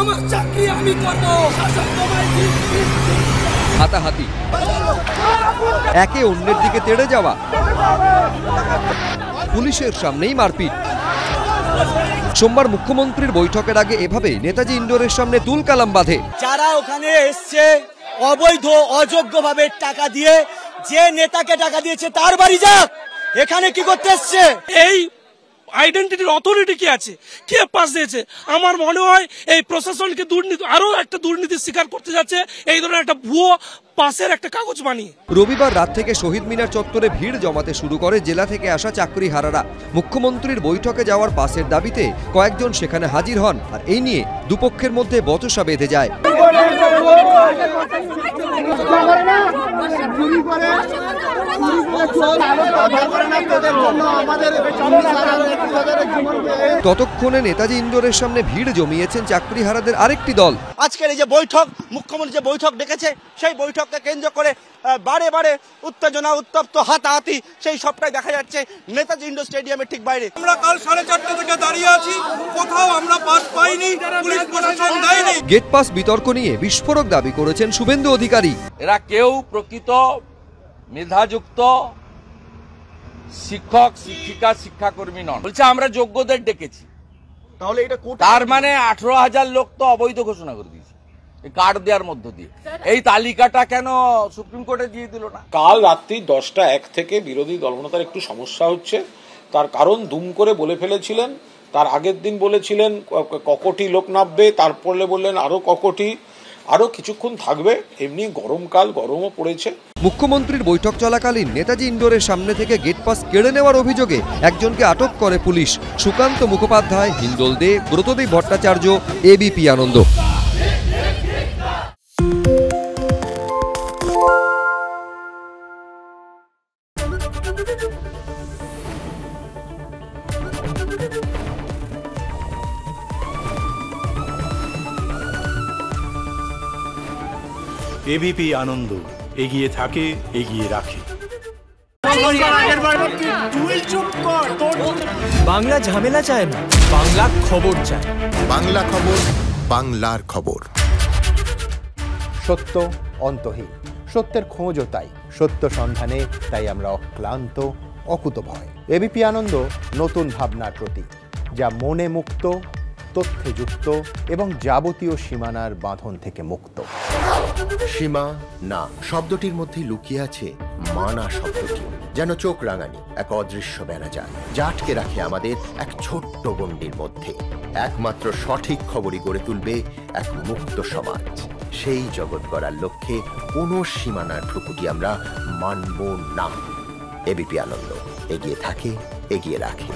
আমার চাকরি আমি করব। হাতাহাতি, একে অন্যের দিকে তেড়ে যাওয়া, পুলিশের সামনেই মারপিট। সোমবার মুখ্যমন্ত্রীর বৈঠকের আগে এভাবে নেতাজি ইন্ডোরের সামনে তুলকালাম বাঁধে। যারা ওখানে এসছে অবৈধ অযোগ্যভাবে টাকা দিয়ে, যে নেতাকে টাকা দিয়েছে তার বাড়ি যাক। এখানে কি করতে এসছে? এই আইডেন্টিটির অথরিটি কি আছে, কে পাস দিয়েছে? আমার মনে হয় এই প্রশাসনকে দুর্নীতি, আরো একটা দুর্নীতির শিকার করতে যাচ্ছে এই ধরনের একটা ভুয়ো পাসের একটা কাগজ বানিয়ে। রবিবার রাত থেকে শহীদ মিনার চত্বরে ভিড় জমাতে শুরু করে জেলা থেকে আসা চাকরিহারারা। মুখ্যমন্ত্রীর বৈঠকে যাওয়ার পাসের দাবিতে কয়েকজন সেখানে হাজির হন, আর এই নিয়ে দুপক্ষের মধ্যে বচসা বেঁধে যায়। ততক্ষণে নেতাজি ইন্ডোরের সামনে ভিড় জমিয়েছেন চাকরিহারাদের আরেকটি দল। আজকের এই যে বৈঠক, মুখ্যমন্ত্রী যে বৈঠক ডেকেছে, সেই বৈঠককে কেন্দ্র করে বারে বারে উত্তেজনা, উত্তপ্ত, হাতাহাতি সেই সবটাই দেখা যাচ্ছে নেতাজি ইন্ডোর স্টেডিয়ামের ঠিক বাইরে। আমরা কাল 4:30 থেকে দাঁড়িয়ে আছি, কোথাও আমরা পাস পাইনি, পুলিশ প্রশাসন দেয়নি। গেট পাস বিতর্ক নিয়ে বিস্ফোরক দাবি করেছেন শুভেন্দু অধিকারী। এরা কেউ প্রকৃত মেধাযুক্ত শিক্ষক, শিক্ষিকা, শিক্ষাকর্মী নন। বলছে আমরা যোগ্যদের ডেকেছি, তাহলে এটা তার মানে 18,000 লোক তো অবৈধ ঘোষণা করে দিয়েছে কার্ড দেওয়ার মধ্য দিয়ে। এই তালিকাটা কেন সুপ্রিম কোর্টে দিয়ে দিল না? কাল রাত্রি 10টা 1 থেকে বিরোধী দলনেতার একটু সমস্যা হচ্ছে, তার কারণ দুম করে বলে ফেলেছিলেন। তার আগের দিন বলেছিলেন ককটি লোক নামবে, তারপরে বললেন আরো ককটি, আরো কিছুক্ষণ থাকবে। এমনি গরমকাল, গরমও পড়েছে। মুখ্যমন্ত্রীর বৈঠক চলাকালীন নেতাজি ইন্ডোরের সামনে থেকে গেট পাস কেড়ে নেওয়ার অভিযোগে একজনকে আটক করে পুলিশ। সুকান্ত মুখোপাধ্যায়, হিন্দোল দে, ব্রতদেব ভট্টাচার্য, এবিপি আনন্দ। এবিপি আনন্দ, এগিয়ে থাকে, এগিয়ে রাখে। বাংলা ঝামেলা চায় না, বাংলা খবর চায়। বাংলা খবর, বাংলার খবর। সত্য অন্তহীন, সত্যের খোঁজও তাই, সত্য সন্ধানে তাই আমরা অক্লান্ত, অকুতভয়। এবিপি আনন্দ নতুন ভাবনার প্রতীক, যা মনে মুক্ত, তথ্যে যুক্ত এবং যাবতীয় সীমানার বাঁধন থেকে মুক্ত। সীমা না শব্দটির মধ্যে লুকিয়ে আছে মানা শব্দটি, যেন চোখ রাঙানি এক অদৃশ্য বেড়াজাল, যা আটকে রাখে আমাদের এক ছোট্ট গণ্ডির মধ্যে। একমাত্র সঠিক খবরই গড়ে তুলবে এক মুক্ত সমাজ। সেই জগৎ গড়ার লক্ষ্যে কোনো সীমানার ঠুকুটি আমরা মানব না। এবিপি আনন্দ, এগিয়ে থাকে, এগিয়ে রাখে।